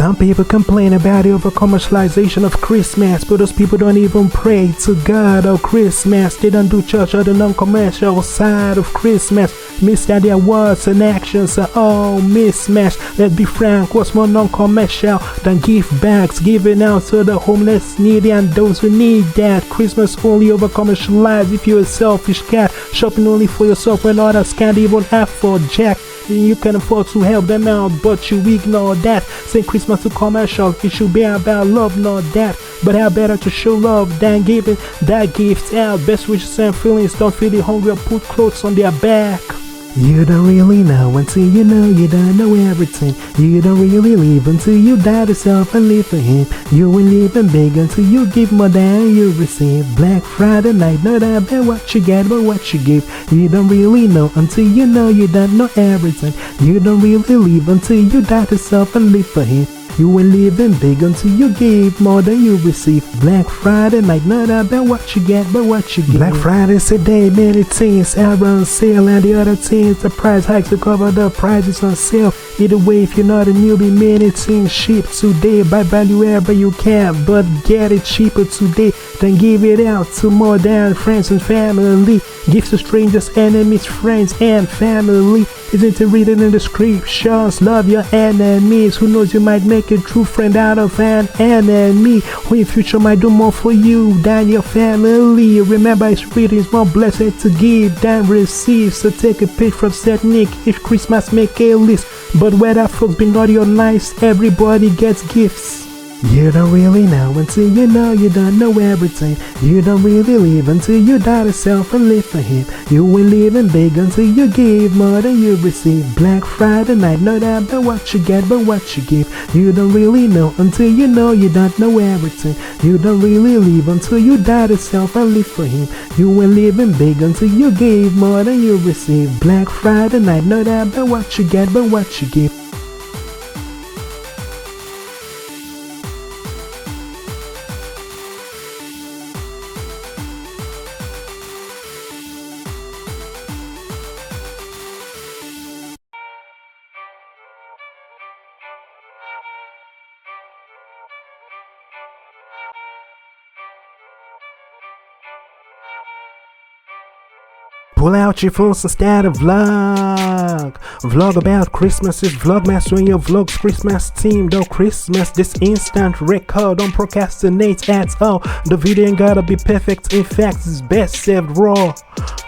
Some people complain about the over-commercialization of Christmas, but those people don't even pray to God or Christmas. They don't do church or the non-commercial side of Christmas. Miss that their words and actions are all mismatched. Let's be frank, what's more non-commercial than gift bags given out to the homeless, needy, and those who need that? Christmas only over-commercialized if you're a selfish cat, shopping only for yourself when others can't even afford jack. You can afford to help them out, but you ignore that. Saying Christmas to commercial, it should be about love, not that. But how better to show love than giving that gift out? Best wishes and feelings, don't feed the hungry or put clothes on their back. You don't really know until you know you don't know everything. You don't really live until you die to self and live for him. You will live and big until you give more than you receive. Black Friday night, not about what you get but what you give. You don't really know until you know you don't know everything. You don't really live until you die to self and live for him. You will live in big until you give more than you receive. Black Friday night, not about what you get, but what you give. Black Friday's a day many things are on sale, and the other things, the price hikes to cover the prices on sale. Either way, if you're not a newbie, many things cheap today. Buy value wherever you can, but get it cheaper today. Then give it out to more than friends and family. Gifts to strangers, enemies, friends, and family. Isn't it written in the scriptures? Love your enemies. Who knows, you might make a true friend out of an enemy, who in future might do more for you than your family. Remember, it's written, it's more blessed to give than receive. So take a page from St. Nick. If Christmas, make a list. But whether folks be naughty or nice, everybody gets gifts. You don't really know until you know you don't know everything. You don't really live until you die to self and live for him. You will live in big until you give more than you receive. Black Friday night, not about what you get but what you give. You don't really know until you know you don't know everything. You don't really live until you die to self and live for him. You will live in big until you give more than you receive. Black Friday night, not about what you get but what you give. Pull out your phones and start a vlog. Vlog about Christmas is Vlogmas when your vlog's Christmas theme. Though Christmas, this instant record, don't procrastinate at all. The video ain't gotta be perfect, in fact it's best served raw.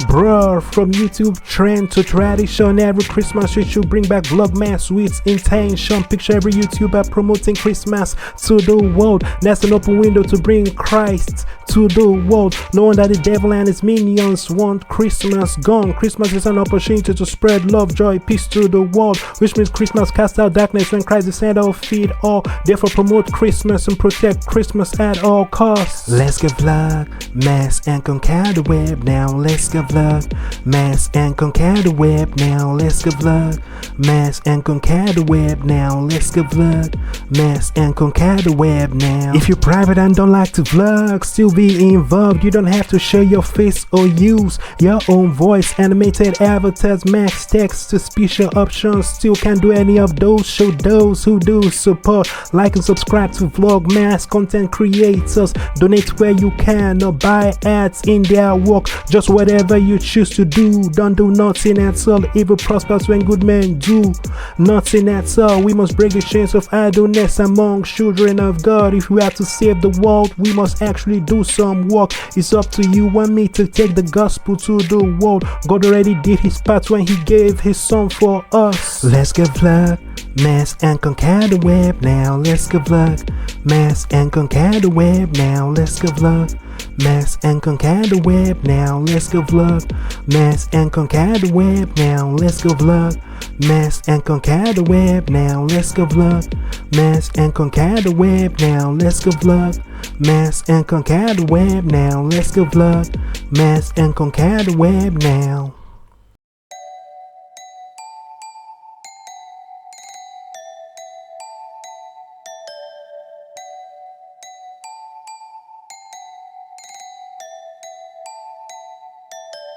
Bruh, from YouTube trend to tradition, every Christmas you should bring back Vlogmas with intention. Picture every YouTuber promoting Christmas to the world. That's an open window to bring Christ to the world. Knowing that the devil and his minions want Christmas gone. Christmas is an opportunity to spread love, joy, peace to the world, which means Christmas casts out darkness when Christ is center of feed all. Therefore promote Christmas and protect Christmas at all costs. Let's get Vlogmas and conquer the web now. Let's get Vlogmas and conquer the web now. Let's get Vlogmas and conquer the web now. Let's get Vlogmas and conquer the web now. If you're private and don't like to vlog, still be involved. You don't have to show your face or use your own voice. Animated avatars, max text to special options, still can't do any of those. Show those who do support. Like and subscribe to Vlogmas content creators. Donate where you can or buy ads in their work. Just whatever you choose to do. Don't do nothing at all. Evil prospers when good men do nothing at all. We must break the chains of idleness among children of God. If we are to save the world, we must actually do some work. It's up to you and me to take the gospel to the world. God already did his part when he gave his son for us. Let's get Vlogmas and conquer the web now. Let's get Vlogmas and conquer the web now. Let's get Vlogmas and conquer the web now. Let's go Vlogmas and conquer the web now. Let's go Vlogmas and conquer the web now. Let's go Vlogmas and conquer the web now. Let's go Vlogmas and conquer the web now. Let's go Vlogmas and conquer the web now.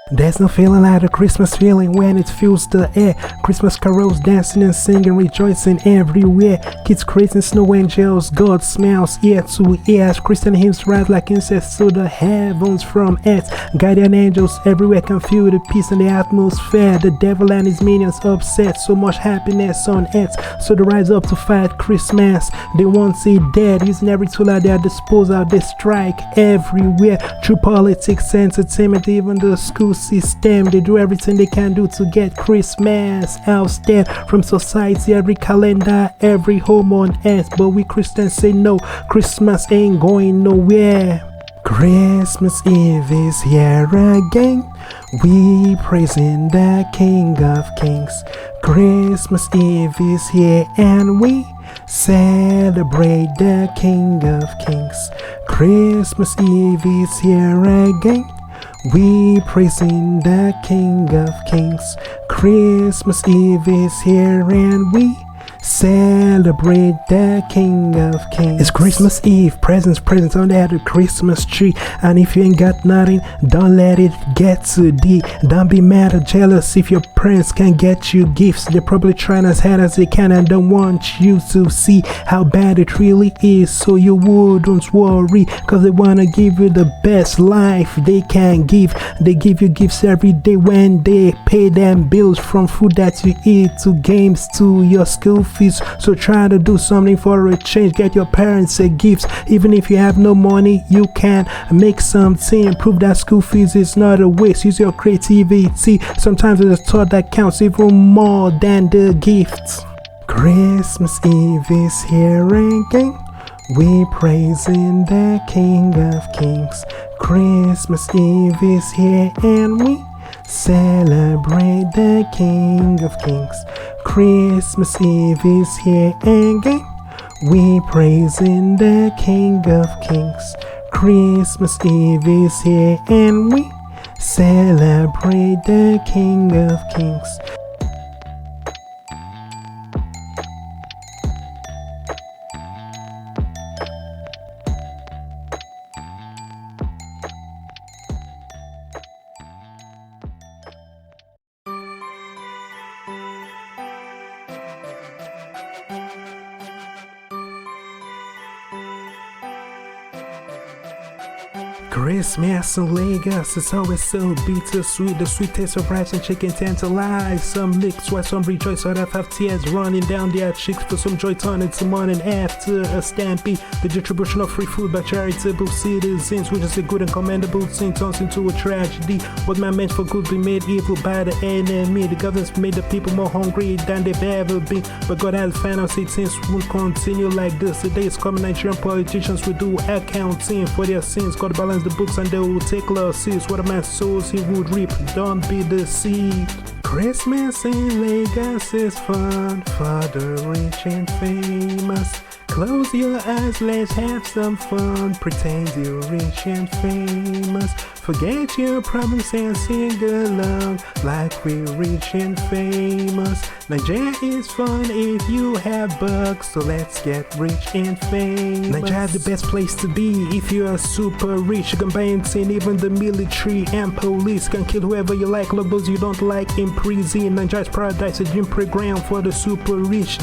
There's no feeling like a Christmas feeling when it fills the air. Christmas carols, dancing and singing, rejoicing everywhere. Kids creating snow angels, God smells ear to ear. Christian hymns rise like incense to the heavens from earth. Guardian angels everywhere can feel the peace in the atmosphere. The devil and his minions upset, so much happiness on earth. So they rise up to fight Christmas. They want it dead, using every tool at their disposal. They strike everywhere through politics, entertainment, even the school system. They do everything they can do to get Christmas ousted from society, every calendar, every home on earth. But we Christians say no, Christmas ain't going nowhere. Christmas Eve is here again. We praising the King of Kings. Christmas Eve is here and we celebrate the King of Kings. Christmas Eve is here again. We praising the King of Kings. Christmas Eve is here and we celebrate the King of Kings. It's Christmas Eve, presents on the Christmas tree. And if you ain't got nothing, don't let it get to thee. Don't be mad or jealous if your parents can get you gifts. They're probably trying as hard as they can and don't want you to see how bad it really is. So you wouldn't worry, cause they wanna give you the best life they can give. They give you gifts every day when they pay them bills, from food that you eat to games to your school fees. So try to do something for a change. Get your parents a gift. Even if you have no money, you can make something. Prove that school fees is not a waste. Use your creativity. Sometimes it's a thought that counts even more than the gifts. Christmas Eve is here again. We praising the King of Kings. Christmas Eve is here and we celebrate the King of Kings. Christmas Eve is here again. We praising the King of Kings. Christmas Eve is here and we celebrate the King of Kings. Christmas in Lagos is always so bittersweet. The sweet taste of rice and chicken tantalize. Some licks while some rejoice, others have tears running down their cheeks. For some joy turning to morning after a stampede. The distribution of free food by charitable citizens, which is a good and commendable thing, turns into a tragedy. What man meant for good be made evil by the enemy. The government's made the people more hungry than they've ever been. But God has final say things won't continue like this. The day is coming, Nigerian politicians will do accounting for their sins. God balance the books and they will take losses. What a man sows he would reap, don't be deceived. Christmas in Lagos is fun for the rich and famous. Close your eyes, let's have some fun. Pretend you're rich and famous. Forget your problems and sing along like we're rich and famous. Nigeria is fun if you have bucks, so let's get rich and famous. Nigeria is the best place to be if you are super rich. You can buy anything, even the military and police can kill whoever you like, lock those you don't like in prison. Nigeria's paradise, a dream program for the super rich.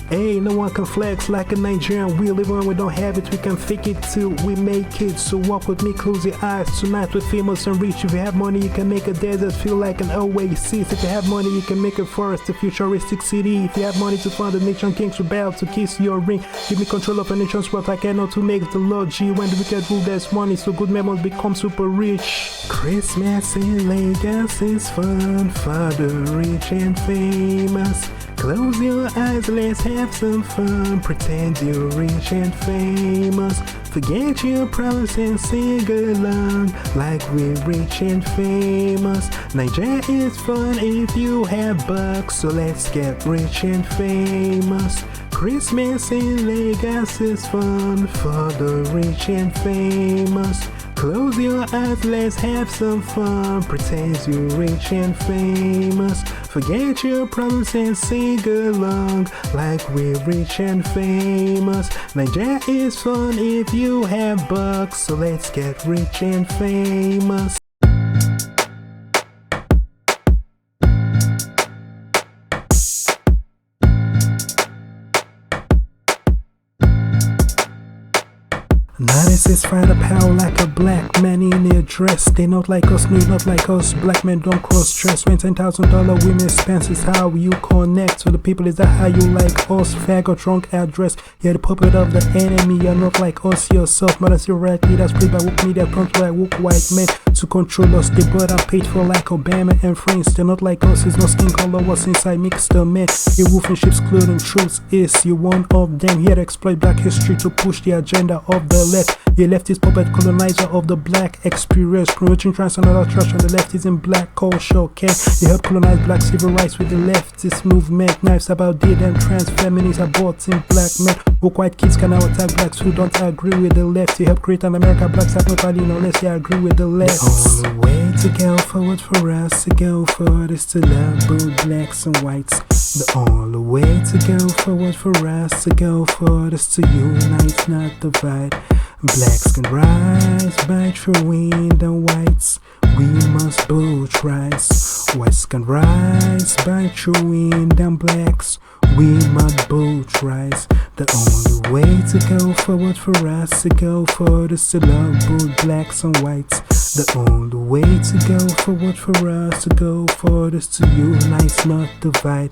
Hey, no one can flex like a Nigerian. We live when we don't have it, we can fake it till we make it. So walk with me, close your eyes. Tonight we're famous and rich. If you have money, you can make a desert feel like an oasis. If you have money, you can make a forest a futuristic city. If you have money to fund the nation, kings rebel to kiss your ring. Give me control of a nation's wealth, I cannot to make the Lord G. When the wicked rule, there's money, so good men must become super rich. Christmas in Lagos is fun for the rich and famous. Close your eyes, let's have some fun. Pretend you're rich and famous. Forget your problems and sing along like we're rich and famous. Nigeria is fun if you have bucks, so let's get rich and famous. Christmas in Lagos is fun for the rich and famous. Close your eyes, let's have some fun. Pretend you're rich and famous. Forget your problems and sing along like we're rich and famous. Nigeria is fun if you have bucks, so let's get rich and famous. 96 fight a power like a black man in their dress. They not like us, no, not like us. Black men don't cross dress. When $10,000 women expenses, how you connect to the people? Is that how you like us? Faggot drunk address. You're the puppet of the enemy. You're not like us yourself. Modern right leaders played by woke media, prompt by woke white men to control us. They bought and paid for like Obama and friends. They're not like us. It's no skin color. What's inside makes the man. A wolf in sheep's clothing. Truth is you one of them. Here to exploit black history to push the agenda of the left. The left is puppet colonizer of the black experience, promoting trans and other trash on the left is in black culture, okay? They help colonize black civil rights with the leftist movement. Knives about dead and trans feminists aborting black men. Woke white kids can now attack blacks who don't agree with the left. They help create an America blacks have no value unless they agree with the left. The only way to go forward for us to go forward is to love both blacks and whites. The only way to go forward for us to go forward is to unite, not divide. Blacks can rise by throwing the whites. We must both rise. Whites can rise by throwing down blacks. We must both rise. The only way to go forward for us to go forward is to love both blacks and whites. The only way to go forward for us to go forward is to unite, not divide.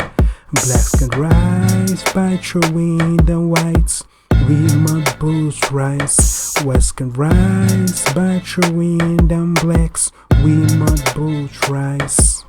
Blacks can rise by throwing down whites. We must both rise. Whites can rise by throwing down blacks. We must both rise.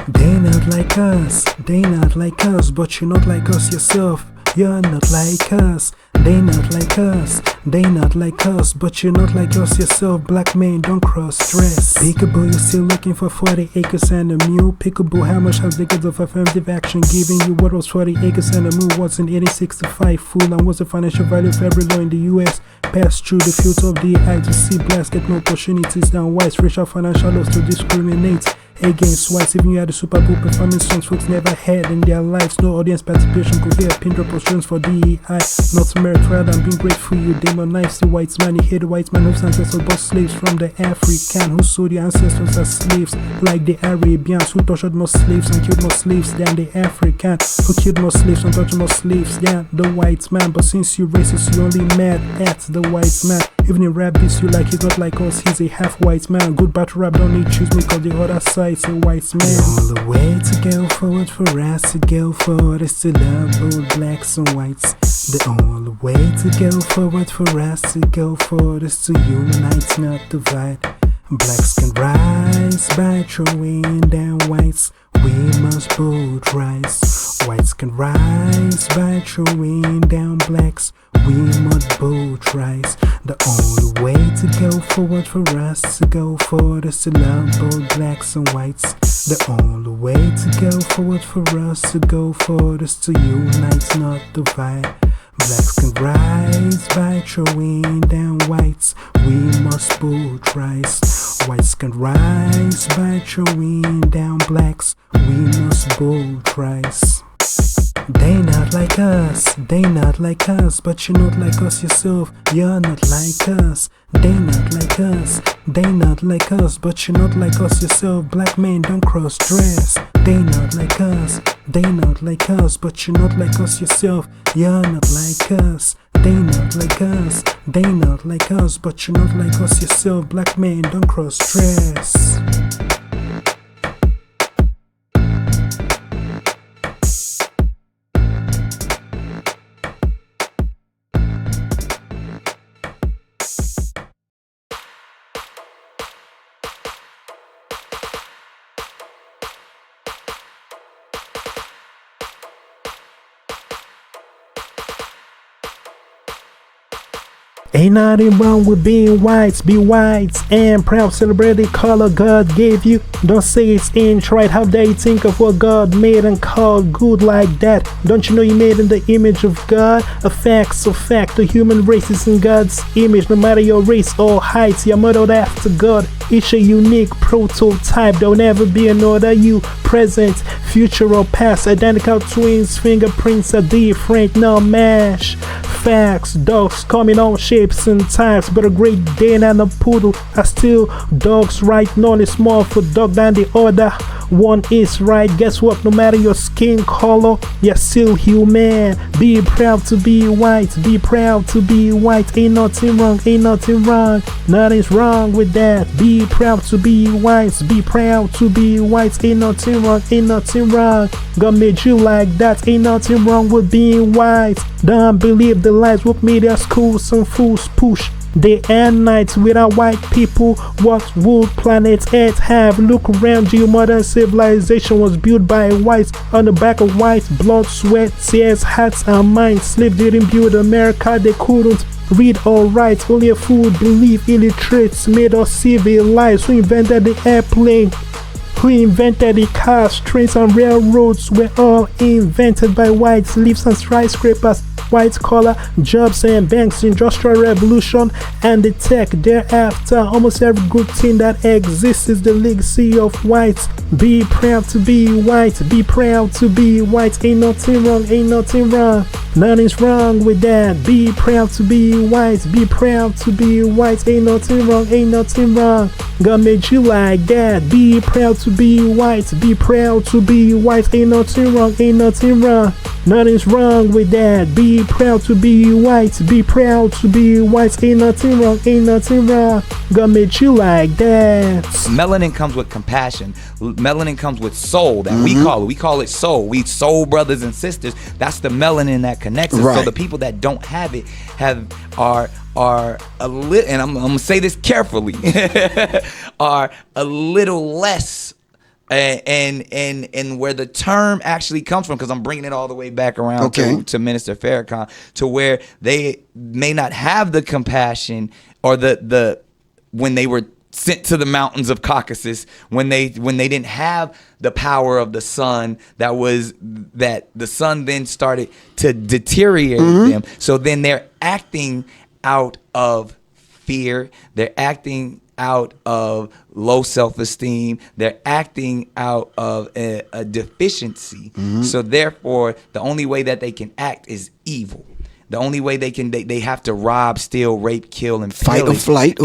They not like us, they not like us, but you're not like us yourself. You're not like us. They not like us, they not like us, but you're not like us yourself. Black men don't cross dress. Peekaboo, you're still looking for 40 acres and a mule. Peekaboo, how much has decades of affirmative action given you? What was 40 acres and a mule? What's in 1865 fool? And what's the financial value of every law in the US? Pass through the filter of the eye to see blacks get no opportunities than whites. Racial financial laws to discriminate against whites. Even you had the Super Bowl performance songs folks never had in their lives. No audience participation could hear pin drop potions for DEI. Not merit rather than being grateful you demonize the white man. You hear the white man whose ancestors bought slaves from the African, who sold their ancestors as slaves, like the Arabians, who tortured more slaves and killed more slaves than the African, who killed more slaves and tortured more slaves than the white man. But since you racist, you only mad at the white man. Even in rap beats you like, he's not like us, he's a half white man. Good battle rap don't need choose me cause the other side's a white man. The only way to go forward for us to go forward is to love both blacks and whites. The only way to go forward for us to go forward is to unite, not divide. Blacks can rise by throwing down whites. We must both rise. Whites can rise by throwing down blacks. We must both rise. The only way to go forward for us to go forward is to love both blacks and whites. The only way to go forward for us to go forward is to unite, not divide. Blacks can rise by throwing down whites. We must both rise. Whites can rise by throwing down blacks. We must both rise. They not like us, they not like us, but you're not like us yourself. You're not like us. They not like us, they not like us, but you're not like us yourself. Black men don't cross dress. They not like us, they not like us, but you're not like us yourself. You're not like us. They not like us, they not like us, but you're not like us yourself. Black men don't cross dress. Ain't nothing wrong with being whites, be whites and proud, celebrate the color God gave you. Don't say it's ain't right, how dare you think of what God made and called good like that? Don't you know you made in the image of God? A fact's a fact, the human race is in God's image. No matter your race or height, you're modeled after God. Each a unique prototype, there'll never be another you. Present, future or past, identical twins, fingerprints are different, no mash. Facts, dogs come in all shapes and types, but a Great Dane and a poodle are still dogs. Right, none is more for dog than the other. one is right. Guess what? No matter your skin color, you're still human. Be proud to be white. Be proud to be white. Ain't nothing wrong. Ain't nothing wrong. Nothing's wrong with that. Be proud to be white. Be proud to be white. Ain't nothing wrong. Ain't nothing wrong. God made you like that. Ain't nothing wrong with being white. Don't believe the lies what media schools some fools push. Day and night without white people, what would planet Earth have? Look around you, modern civilization was built by whites on the back of whites, blood, sweat, tears, hearts and minds. Slaves didn't build America, they couldn't read or write, only a fool believe illiterates made us civilized. Who invented the airplane? Who invented the cars, trains and railroads were all invented by whites. Leaves and skyscrapers, white collar jobs and banks, industrial revolution and the tech thereafter. Almost every good thing that exists is the legacy of whites. Be proud to be white. Be proud to be white. Ain't nothing wrong. Ain't nothing wrong. Nothing's wrong with that. Be proud to be white. Be proud to be white. Ain't nothing wrong. Ain't nothing wrong. God made you like that. Be proud to be white. Be proud to be white. Ain't nothing wrong. Ain't nothing wrong. Nothing's wrong with that. Be proud to be white. Be proud to be white. Ain't nothing wrong. Ain't nothing wrong. God made you like that. Melanin comes with compassion. Melanin comes with soul. That we call it. We call it soul. We soul brothers and sisters. That's the melanin that connects us. Right. So the people that don't have it are a little, and I'm gonna say this carefully, are a little less. And where the term actually comes from, because I'm bringing it all the way back around to Minister Farrakhan, to where they may not have the compassion or the when they were sent to the mountains of Caucasus, when they didn't have the power of the sun, that the sun then started to deteriorate them. So then they're acting out of fear. They're acting out of low self-esteem. They're acting out of a deficiency. So therefore, the only way that they can act is evil. The only way they have to rob, steal, rape, kill, and fight or flight.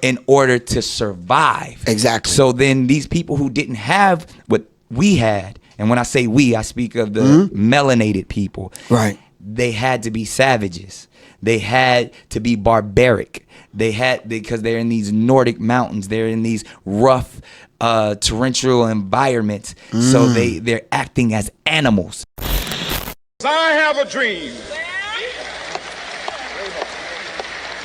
In order to survive. Exactly. So then these people who didn't have what we had, and when I say we, I speak of the melanated people. Right. They had to be savages. They had to be barbaric. Because they're in these Nordic mountains. They're in these rough, torrential environments. So they're acting as animals. I have a dream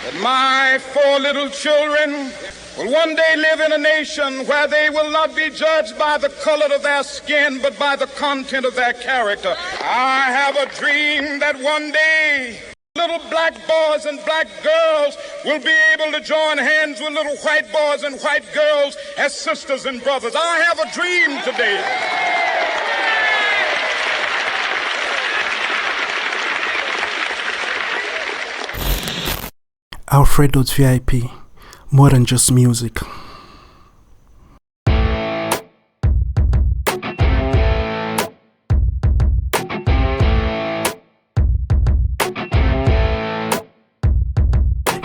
that my 4 little children will one day live in a nation where they will not be judged by the color of their skin, but by the content of their character. I have a dream that one day little black boys and black girls will be able to join hands with little white boys and white girls as sisters and brothers. I have a dream today. Alfred.vip, more than just music.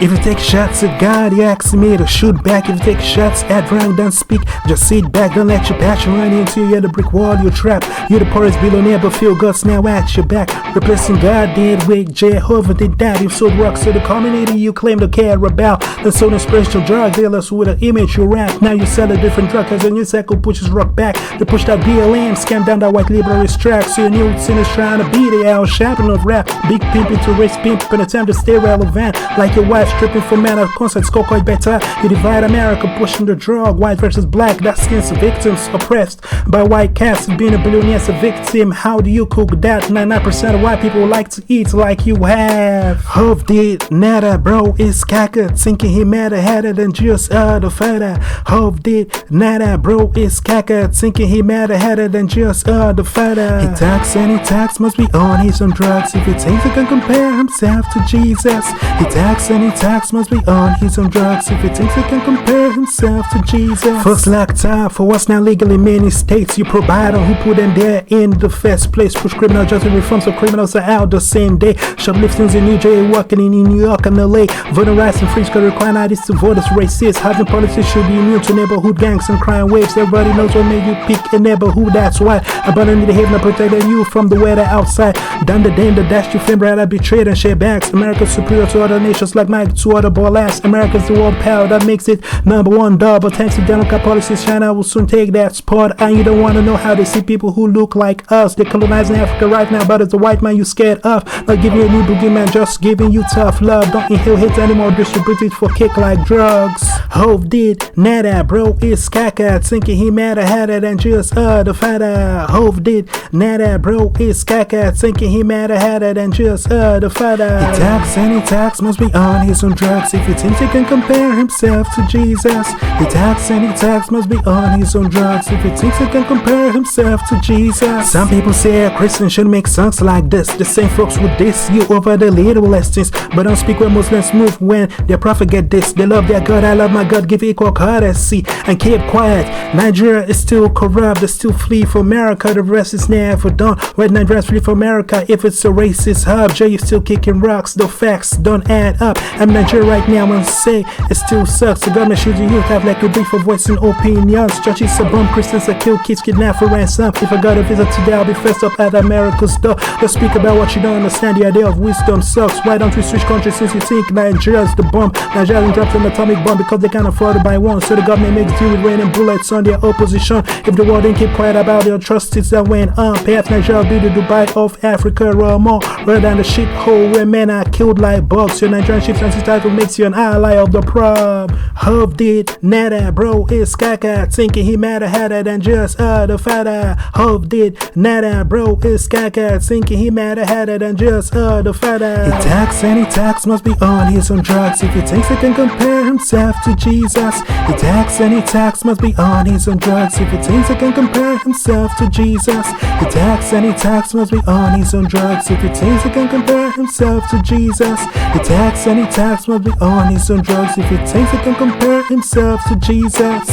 If you take shots at God, you ask me to shoot back. If you take shots at wrong, don't speak. Just sit back, don't let your passion run into you. You're the brick wall, you're trapped. You're the poorest billionaire, but feel God's now at your back. Replacing God did with Jehovah did that. You sold rocks to the community you claim to care about. Then sold inspirational drug dealers with an image you rap. Now you sell a different drug as a new cycle pushes rock back. They push that BLM, scam down that white liberal track. So your new sinners trying to beat it out, shopping of rap. Big pimping to race pimp in attempt to stay relevant. Like your wife stripping for men of concerts, go quite better. You divide America, pushing the drug, white versus black. That skins victims oppressed by white cats. Being a billionaire's a victim. How do you cook that? 99% of white people like to eat like you have. Hov did nada, bro, is caca. Thinking he matter harder than just the fighter. Hov did nada, bro, is caca. Thinking he matter harder than just the fighter. He talks and he talks, must be on his own drugs. If he thinks he can compare himself to Jesus. He talks and he tax must be on. He's on drugs if he thinks he can compare himself to Jesus. First like time for what's now legal in many states. You provide on who put them there in the first place. Push criminal justice reform so criminals are out the same day. Shopliftings in New Jersey, walking in New York and LA. Voting rights and free school require IDs to voters. Racist housing policies should be immune to neighborhood gangs and crime waves. Everybody knows what made you pick a neighborhood. That's why abandoning the haven protected you from the weather outside. Down the dame, the dash you fame rather betrayed and share bags. America's superior to other nations like Mike to other ball ass. America's the world power that makes it number one double. Thanks to Democrat policies, China will soon take that spot. And you don't want to know how they see people who look like us. They're colonizing Africa right now, but as a white man you scared of. Not giving you a new boogeyman, just giving you tough love. Don't inhale hate anymore, distribute it for kick like drugs. Hove did nada, bro is caca, thinking he madder hadder than just the father. Hove did nada, bro is caca, thinking he madder hadder than just the father. He tax and he tax must be on. He's on drugs if he thinks he can compare himself to Jesus. He tax and he tax must be on. He's on drugs if he thinks he can compare himself to Jesus. Some people say a Christian should make songs like this. The same folks would diss you over the little lessons, but don't speak where Muslims move when their prophet get this. They love their God, I love my God, give equal courtesy and keep quiet. Nigeria is still corrupt, they still flee for America. The rest is never done. When Nigerians flee for America, if it's a racist hub, Jay, you still kicking rocks. The facts don't add up. I'm Nigeria right now and say it still sucks. The government should you have like a brief for voicing opinions. Churches are bomb, Christians are kill, kids kidnap for ransom. If I got a visit today, I'll be first up at America's door. Let's speak about what you don't understand. The idea of wisdom sucks. Why don't we switch countries since you think Nigeria's the bomb? Nigeria drops an atomic bomb because they can't afford to buy one. So the government makes deal with raining bullets on their opposition. If the world didn't keep quiet about their atrocities that went on, perhaps Nigeria will be the Dubai of Africa or more, rather than the shithole where men are killed like bugs. Your Nigerian chiefs and title makes you an ally of the problem. Hove did nada, bro is caca, thinking he madder hadder than just the father. Hove did nada, bro is caca, thinking he madder hadder than just the father. He tax and he tax must be on. He's on drugs if he thinks he can compare himself to Jesus. He tax and he tax must be on. He's on drugs if he thinks he can compare himself to Jesus. He tax and he tax must be on. He's on drugs if he thinks he can compare himself to Jesus. He tax and he tax must be on. He's on drugs if he thinks he can compare himself to Jesus.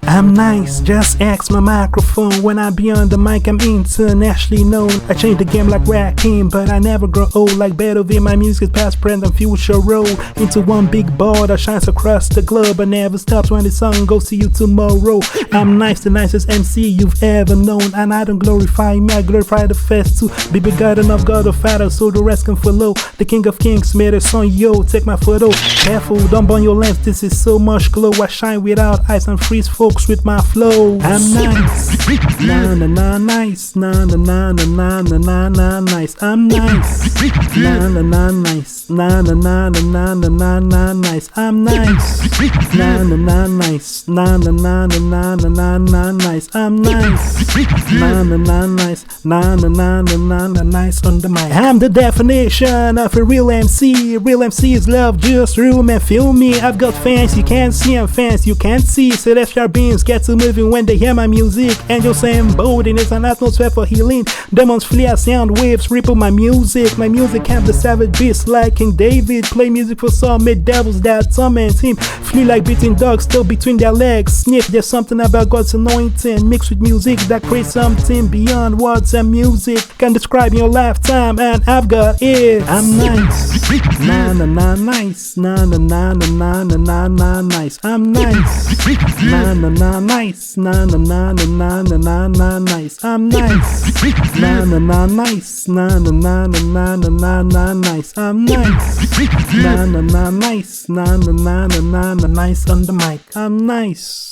I'm nice, just ask my microphone. When I be on the mic, I'm internationally known. I change the game like Rakim, but I never grow old. Like Beethoven, my music is past, present, and future roll into one big ball that shines across the globe and never stops when the sun goes to you tomorrow. I'm nice, the nicest MC you've ever known, and I don't glorify me, I glorify the first two. Be begotten of God the Father, so the rest can follow. The King of Kings made a song, yo, take my photo. Careful, don't burn your lamps, this is so much glow. I shine without ice and freeze folks with my flow. I'm nice, na na na nice, na na na na na na na nice. I'm nice, na na na nice, na na na na na na na nice. I'm nice, na na na nice, na na na na na na nice. I'm nice, na na na nice, na na na na nice on the mic. I'm the definition of a real MC. Real MCs love just room and feel me. I've got fans you can't see and fans you can't see. Celestial beings get to moving when they hear my music. Angels and boldness, an atmosphere for healing. Demons flee as sound waves ripple my music. My music have the savage beast like King David. Play music for some mid devils that torment him. Flee like beating dogs still between their legs. Sniff, there's something about God's anointing mixed with music that creates something beyond words and music can describe in your lifetime, and I've got it. I'm nice, na na na nice, na na na na na na na nice. I'm nice, na na na nice, na na na na na na nice. I'm nice, na na na nice, na na na na na na nice. I'm nice, na na na nice, na na na na na nice on the mic. I'm nice.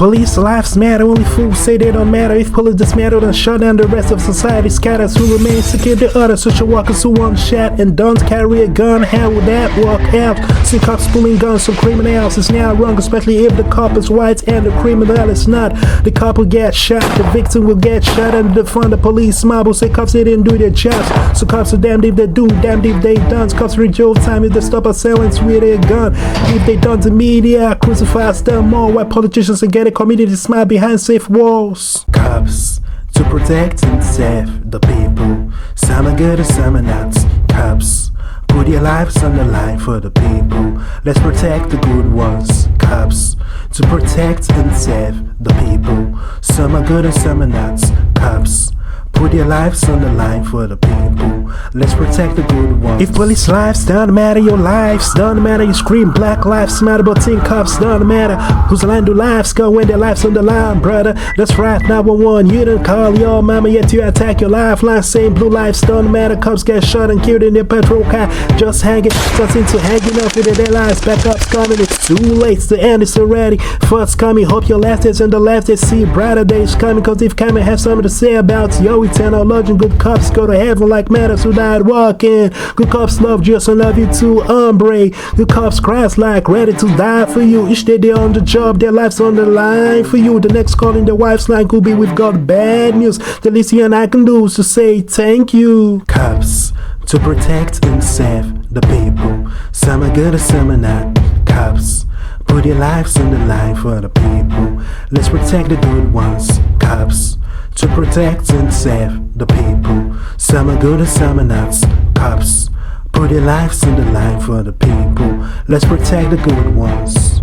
Police lives matter, only fools say they don't matter. If police dismantle and shut down, the rest of society scatters. Who remain secure, the other social workers who want shot and don't carry a gun. How would that work out? See cops pulling guns from criminals is now wrong, especially if the cop is white and the criminal is not. The cop will get shot, the victim will get shot, and the front the police mob will say cops they didn't do their jobs. So cops are damned if they do, damned if they don't. Cops reach overtime if they stop assailants with a gun. If they don't, the media crucifies them more. While politicians and gated communities smile behind safe walls. Cops to protect and save the people. Some are good and some are not. Cops put your lives on the line for the people. Let's protect the good ones. Cops to protect and save the people. Some are good and some are not. Cops put your lives on the line for the people. Let's protect the good ones. If police lives don't matter, your lives don't matter. You scream Black Lives Matter, but think cops don't matter. Whose line do lives go when their lives on the line, brother? That's right, 911. You don't call your mama yet you attack your lifeline, saying blue lives don't matter. Cops get shot and killed in their patrol car, just hanging, something to hanging up with their lives. Backup's coming, it's too late. The end is already. First coming, hope your last days on the left they see brighter days coming. Cause if coming have something to say about yo eternal legend, good cops go to heaven like matters who died walking. Good cops love just and love you too, hombre. Good cops cries like ready to die for you. Each day they're on the job, their lives on the line for you. The next call in their wife's line could be we've got bad news. The least you and I can do is to say thank you. Cops to protect and save the people. Some are good and some are not. Cops put your lives on the line for the people. Let's protect the good ones. Cops to protect and save the people. Some are good and some are not. Cops put your lives on the line for the people. Let's protect the good ones.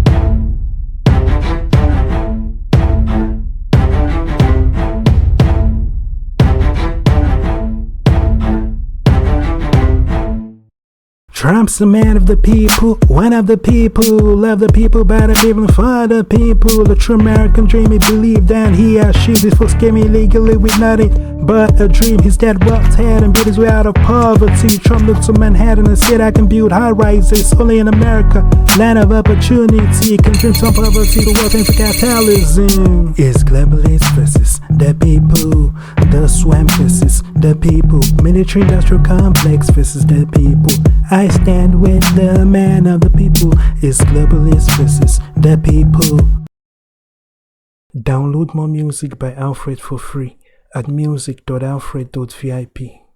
Trump's the man of the people, one of the people, love the people, but I'm living for the people. The true American dream, he believed that he or she is for scamming illegally with nothing but a dream. His dad worked hard and built his way out of poverty. Trump looked to Manhattan and said, I can build high rises only in America, land of opportunity. Can dream some poverty to work into capitalism. It's globalist versus the people, the swamp versus the people, military industrial complex versus the people. I stand with the man of the people. It's globalist versus the people. Download more music by Alfred for free at music.alfred.vip.